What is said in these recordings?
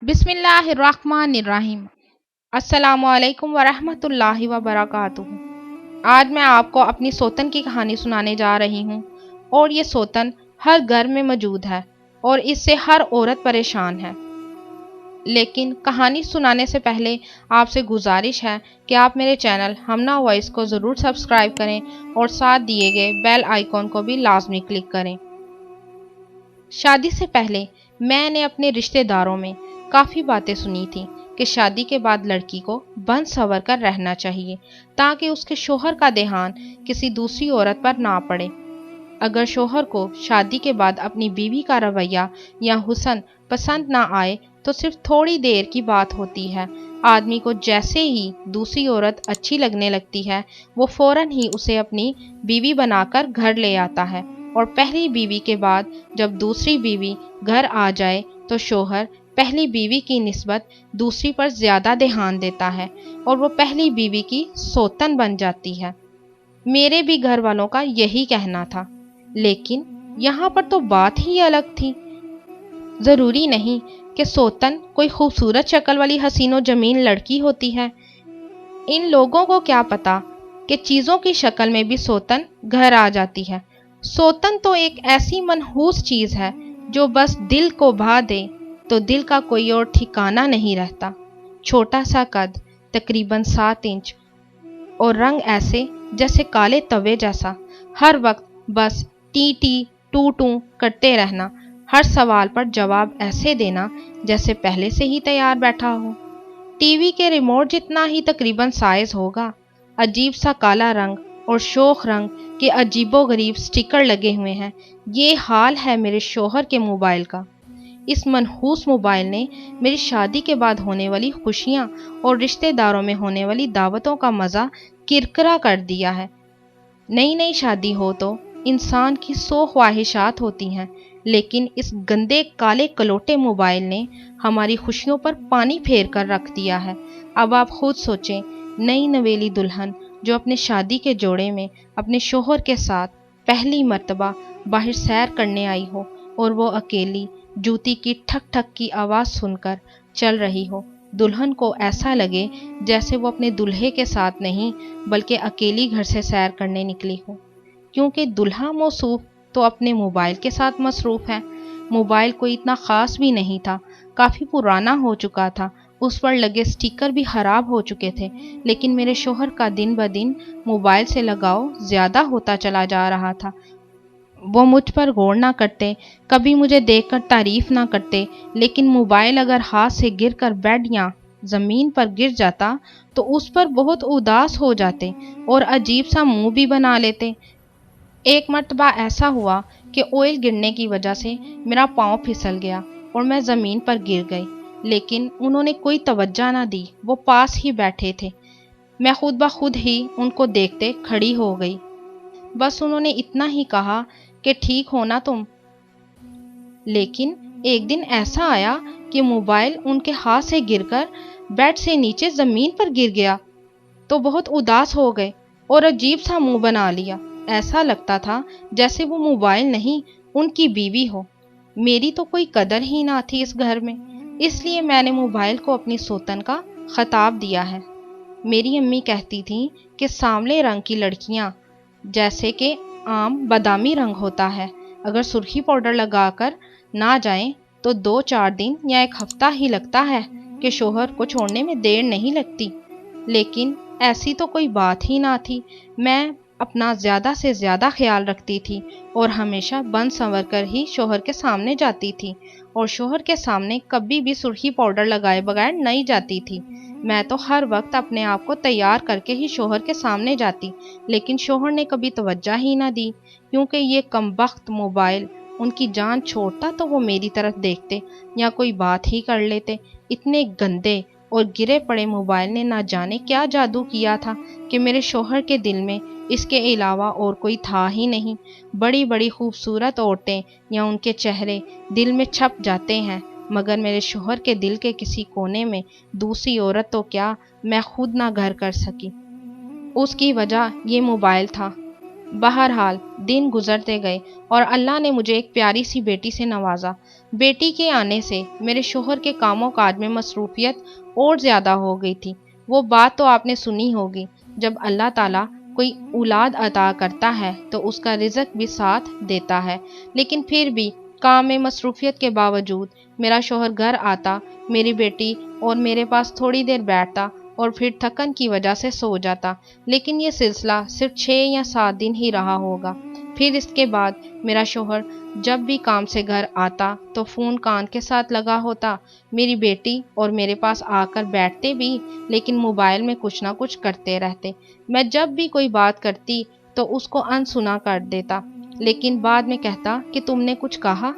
بسم اللہ الرحمن الرحیم۔ السلام علیکم ورحمۃ اللہ وبرکاتہ۔ آج میں آپ کو اپنی سوتن کی کہانی سنانے جا رہی ہوں، اور یہ سوتن ہر گھر میں موجود ہے اور اس سے ہر عورت پریشان ہے۔ لیکن کہانی سنانے سے پہلے آپ سے گزارش ہے کہ آپ میرے چینل ہمنا وائس کو ضرور سبسکرائب کریں اور ساتھ دیے گئے بیل آئیکن کو بھی لازمی کلک کریں۔ شادی سے پہلے میں نے اپنے رشتہ داروں میں کافی باتیں سنی تھیں کہ شادی کے بعد لڑکی کو بن سنور کر رہنا چاہیے تاکہ اس کے شوہر کا دھیان کسی دوسری عورت پر نہ پڑے۔ اگر شوہر کو شادی کے بعد اپنی بیوی کا رویہ یا حسن پسند نہ آئے تو صرف تھوڑی دیر کی بات ہوتی ہے، آدمی کو جیسے ہی دوسری عورت اچھی لگنے لگتی ہے وہ فوراً ہی اسے اپنی بیوی بنا کر گھر لے آتا ہے، اور پہلی بیوی کے بعد جب دوسری بیوی گھر آ جائے تو شوہر پہلی بیوی کی نسبت دوسری پر زیادہ دھیان دیتا ہے اور وہ پہلی بیوی کی سوتن بن جاتی ہے۔ میرے بھی گھر والوں کا یہی کہنا تھا، لیکن یہاں پر تو بات ہی الگ تھی۔ ضروری نہیں کہ سوتن کوئی خوبصورت شکل والی حسین و جمیل لڑکی ہوتی ہے۔ ان لوگوں کو کیا پتا کہ چیزوں کی شکل میں بھی سوتن گھر آ جاتی ہے۔ سوتن تو ایک ایسی منحوس چیز ہے جو بس دل کو بھا دے تو دل کا کوئی اور ٹھکانہ نہیں رہتا۔ چھوٹا سا قد، تقریباً 7 انچ، اور رنگ ایسے جیسے کالے توے جیسا، ہر وقت بس ٹی ٹی ٹو ٹو کرتے رہنا، ہر سوال پر جواب ایسے دینا جیسے پہلے سے ہی تیار بیٹھا ہو۔ ٹی وی کے ریموٹ جتنا ہی تقریباً سائز ہوگا، عجیب سا کالا رنگ اور شوخ رنگ کے عجیب و غریب سٹیکر لگے ہوئے ہیں۔ یہ حال ہے میرے شوہر کے موبائل کا۔ اس منحوس موبائل نے میری شادی کے بعد ہونے والی خوشیاں اور رشتہ داروں میں ہونے والی دعوتوں کا مزہ کرکرا کر دیا ہے۔ نئی نئی شادی ہو تو انسان کی 100 خواہشات ہوتی ہیں، لیکن اس گندے کالے کلوٹے موبائل نے ہماری خوشیوں پر پانی پھیر کر رکھ دیا ہے۔ اب آپ خود سوچیں، نئی نویلی دلہن جو اپنے شادی کے جوڑے میں اپنے شوہر کے ساتھ پہلی مرتبہ باہر سیر کرنے آئی ہو اور وہ اکیلی جوتی کی ٹھک ٹھک کی آواز سن کر چل رہی ہو، دلہن کو ایسا لگے جیسے وہ اپنے دلہے کے ساتھ نہیں بلکہ اکیلی گھر سے سیر کرنے نکلی ہو، کیونکہ دلہا موصوف تو اپنے موبائل کے ساتھ مصروف ہے۔ موبائل کوئی اتنا خاص بھی نہیں تھا، کافی پرانا ہو چکا تھا، اس پر لگے سٹیکر بھی خراب ہو چکے تھے، لیکن میرے شوہر کا دن بدن موبائل سے لگاؤ زیادہ ہوتا چلا جا رہا تھا۔ وہ مجھ پر غور نہ کرتے، کبھی مجھے دیکھ کر تعریف نہ کرتے، لیکن موبائل اگر ہاتھ سے گر کر بیڈ یا زمین پر گر جاتا تو اس پر بہت اداس ہو جاتے اور عجیب سا منہ بھی بنا لیتے۔ ایک مرتبہ ایسا ہوا کہ آئل گرنے کی وجہ سے میرا پاؤں پھسل گیا اور میں زمین پر گر گئی، لیکن انہوں نے کوئی توجہ نہ دی، وہ پاس ہی بیٹھے تھے۔ میں خود بخود ہی ان کو دیکھتے کھڑی ہو گئی، بس انہوں نے اتنا ہی کہا کہ ٹھیک ہو نا تم؟ لیکن ایک دن ایسا آیا کہ موبائل ان کے ہاتھ سے گر کر بیڈ سے نیچے زمین پر گر گیا تو بہت اداس ہو گئے اور عجیب سا منہ بنا لیا، ایسا لگتا تھا جیسے وہ موبائل نہیں ان کی بیوی ہو۔ میری تو کوئی قدر ہی نہ تھی اس گھر میں، اس لیے میں نے موبائل کو اپنی سوتن کا خطاب دیا ہے۔ میری امی کہتی تھیں کہ سانولے رنگ کی لڑکیاں جیسے کہ عام بادامی رنگ ہوتا ہے، اگر سرخی پاؤڈر لگا کر نہ جائیں تو 2-4 دن یا 1 ہفتہ ہی لگتا ہے کہ شوہر کو چھوڑنے میں دیر نہیں لگتی، لیکن ایسی تو کوئی بات ہی نہ تھی۔ میں اپنا زیادہ سے زیادہ خیال رکھتی تھی اور ہمیشہ بن سنور کر ہی شوہر کے سامنے جاتی تھی، اور شوہر کے سامنے کبھی بھی سرخی پاؤڈر لگائے بغیر نہیں جاتی تھی۔ میں تو ہر وقت اپنے آپ کو تیار کر کے ہی شوہر کے سامنے جاتی، لیکن شوہر نے کبھی توجہ ہی نہ دی، کیونکہ یہ کمبخت موبائل ان کی جان چھوڑتا تو وہ میری طرف دیکھتے یا کوئی بات ہی کر لیتے۔ اتنے گندے اور گرے پڑے موبائل نے نہ جانے کیا جادو کیا تھا کہ میرے شوہر کے دل میں اس کے علاوہ اور کوئی تھا ہی نہیں۔ بڑی بڑی خوبصورت عورتیں یا ان کے چہرے دل میں چھپ جاتے ہیں، مگر میرے شوہر کے دل کے کسی کونے میں دوسری عورت تو کیا میں خود نہ گھر کر سکی۔ اس کی وجہ یہ موبائل تھا۔ बहरहाल दिन गुजरते गए और अल्लाह ने मुझे एक प्यारी सी बेटी से नवाजा। बेटी के आने से मेरे शोहर के कामों काज में मसरूफियत और ज़्यादा हो गई थी। वो बात तो आपने सुनी होगी, जब अल्लाह ताला कोई औलाद अता करता है तो उसका रिज़्क भी साथ देता है। लेकिन फिर भी काम में मसरूफियत के बावजूद मेरा शोहर घर आता, मेरी बेटी और मेरे पास थोड़ी देर बैठता और फिर थकन की वजह से सो जाता। लेकिन ये सिलसिला सिर्फ 6 या 7 दिन ही रहा होगा। फिर इसके बाद मेरा शोहर जब भी काम से घर आता तो फ़ोन कान के साथ लगा होता। मेरी बेटी और मेरे पास आकर बैठते भी, लेकिन मोबाइल में कुछ ना कुछ करते रहते। मैं जब भी कोई बात करती तो उसको अनसुना कर देता, लेकिन बाद में कहता कि तुमने कुछ कहा,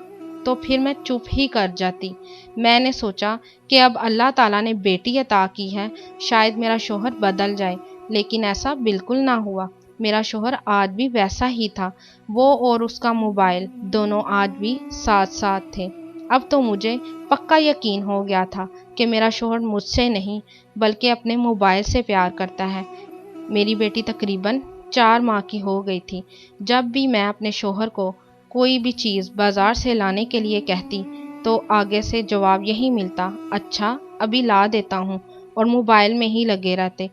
तो फिर मैं चुप ही कर जाती। मैंने सोचा कि अब अल्लाह ताला ने बेटी अता की है, शायद मेरा शोहर बदल जाए, लेकिन ऐसा बिल्कुल ना हुआ। मेरा शोहर आज भी वैसा ही था। वो और उसका मोबाइल दोनों आज भी साथ साथ थे। अब तो मुझे पक्का यकीन हो गया था कि मेरा शोहर मुझसे नहीं बल्कि अपने मोबाइल से प्यार करता है। मेरी बेटी तकरीबन 4 माह की हो गई थी। जब भी मैं अपने शोहर को कोई भी चीज़ बाज़ार से लाने के लिए कहती तो आगे से जवाब यही मिलता, अच्छा अभी ला देता हूँ, और मोबाइल में ही लगे रहते।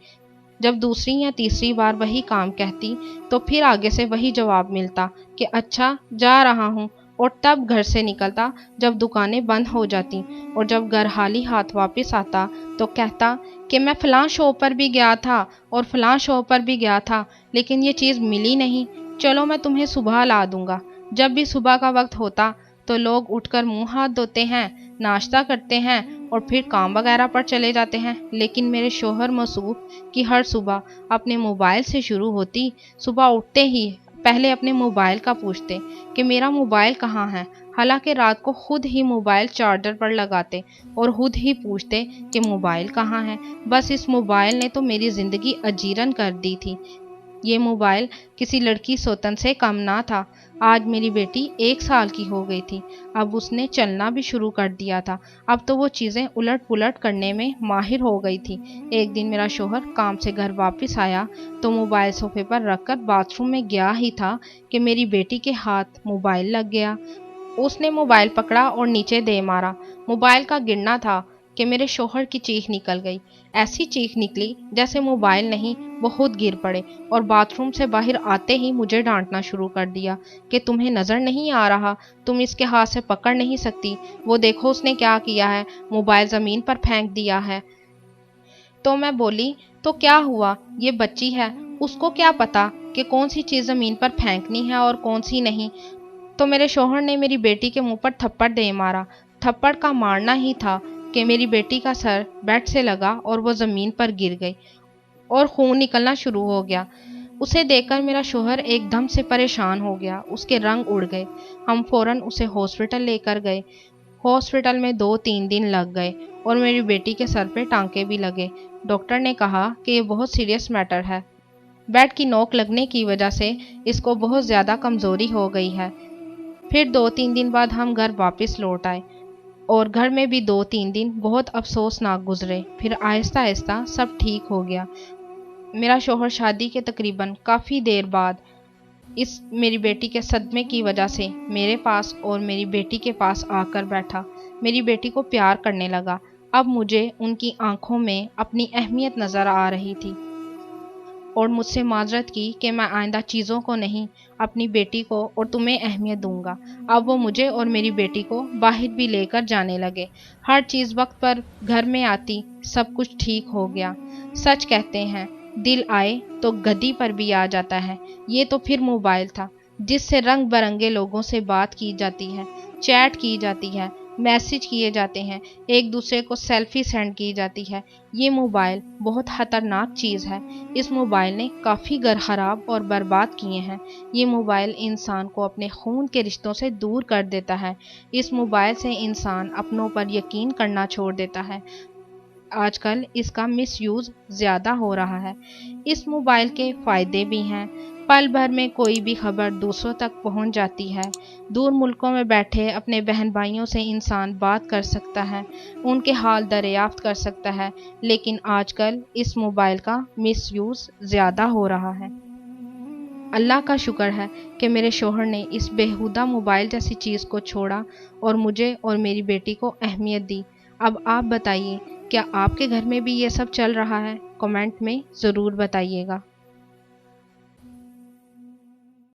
जब दूसरी या तीसरी बार वही काम कहती तो फिर आगे से वही जवाब मिलता कि अच्छा जा रहा हूँ, और तब घर से निकलता जब दुकानें बंद हो जाती, और जब घर खाली हाथ वापस आता तो कहता कि मैं फ़लाँ शॉप पर भी गया था और फ़लाँ शॉप पर भी गया था, लेकिन ये चीज़ मिली नहीं, चलो मैं तुम्हें सुबह ला दूँगा। जब भी सुबह का वक्त होता तो लोग उठकर मुंह हाथ धोते हैं, नाश्ता करते हैं और फिर काम वगैरह पर चले जाते हैं, लेकिन मेरे शोहर मौसूफ की हर सुबह अपने मोबाइल से शुरू होती। सुबह उठते ही पहले अपने मोबाइल का पूछते कि मेरा मोबाइल कहाँ है, हालांकि रात को खुद ही मोबाइल चार्जर पर लगाते और खुद ही पूछते कि मोबाइल कहाँ है। बस इस मोबाइल ने तो मेरी ज़िंदगी अजीरन कर दी थी। ये मोबाइल किसी लड़की सौतन से कम ना था। आज मेरी बेटी 1 साल की हो गई थी। अब उसने चलना भी शुरू कर दिया था। अब तो वो चीज़ें उलट पुलट करने में माहिर हो गई थी। एक दिन मेरा शोहर काम से घर वापस आया तो मोबाइल सोफे पर रखकर बाथरूम में गया ही था कि मेरी बेटी के हाथ मोबाइल लग गया। उसने मोबाइल पकड़ा और नीचे दे मारा। मोबाइल का गिरना था कि मेरे शोहर की चीख निकल गई। ऐसी चीख निकली जैसे मोबाइल नहीं, वो खुद गिर पड़े और बाथरूम से बाहर आते ही मुझे डांटना शुरू कर दिया कि तुम्हें नज़र नहीं आ रहा, तुम इसके हाथ से पकड़ नहीं सकती, वो देखो उसने क्या किया है, मोबाइल ज़मीन पर फेंक दिया है। तो मैं बोली, तो क्या हुआ, ये बच्ची है, उसको क्या पता कि कौन सी चीज़ ज़मीन पर फेंकनी है और कौन सी नहीं। तो मेरे शौहर ने मेरी बेटी के मुंह पर थप्पड़ दे मारा। थप्पड़ का मारना ही था कि मेरी बेटी का सर बेड से लगा और वो ज़मीन पर गिर गई और खून निकलना शुरू हो गया। उसे देखकर मेरा शौहर एकदम से परेशान हो गया, उसके रंग उड़ गए। हम फ़ौरन उसे हॉस्पिटल लेकर गए। हॉस्पिटल में 2-3 दिन लग गए और मेरी बेटी के सर पे टांके भी लगे। डॉक्टर ने कहा कि ये बहुत सीरियस मैटर है। बेड की नोक लगने की वजह से इसको बहुत ज़्यादा कमज़ोरी हो गई है। फिर 2-3 दिन बाद हम घर वापस लौट आए और घर में भी 2-3 दिन बहुत अफसोसनाक गुजरे। फिर आहिस्ता आहिस्ता सब ठीक हो गया। मेरा शौहर शादी के तकरीबन काफ़ी देर बाद इस मेरी बेटी के सदमे की वजह से मेरे पास और मेरी बेटी के पास आकर बैठा। मेरी बेटी को प्यार करने लगा। अब मुझे उनकी आंखों में अपनी अहमियत नज़र आ रही थी और मुझसे माजरत की कि मैं आइंदा चीज़ों को नहीं, अपनी बेटी को और तुम्हें अहमियत दूंगा। अब वो मुझे और मेरी बेटी को बाहर भी लेकर जाने लगे। हर चीज़ वक्त पर घर में आती, सब कुछ ठीक हो गया। सच कहते हैं, दिल आए तो गद्दी पर भी आ जाता है। ये तो फिर मोबाइल था जिससे रंग बिरंगे लोगों से बात की जाती है, चैट की जाती है, मैसेज किए जाते हैं, एक दूसरे को सेल्फी सेंड की जाती है। ये मोबाइल बहुत ख़तरनाक चीज़ है। इस मोबाइल ने काफ़ी घर ख़राब और बर्बाद किए हैं। ये मोबाइल इंसान को अपने खून के रिश्तों से दूर कर देता है। इस मोबाइल से इंसान अपनों पर यकीन करना छोड़ देता है। आजकल इसका मिसयूज़ ज़्यादा हो रहा है। इस मोबाइल के फ़ायदे भी हैं। पल भर में कोई भी खबर दूसरों तक पहुंच जाती है। दूर मुल्कों में बैठे अपने बहन भाइयों से इंसान बात कर सकता है, उनके हाल दरियाफ्त कर सकता है। लेकिन आजकल इस मोबाइल का मिसयूज़ ज़्यादा हो रहा है। اللہ کا شکر ہے کہ میرے شوہر نے اس بیہودہ موبائل جیسی چیز کو چھوڑا اور مجھے اور میری بیٹی کو اہمیت دی۔ اب آپ بتائیے، کیا آپ کے گھر میں بھی یہ سب چل رہا ہے؟ کمنٹ میں ضرور بتائیے گا۔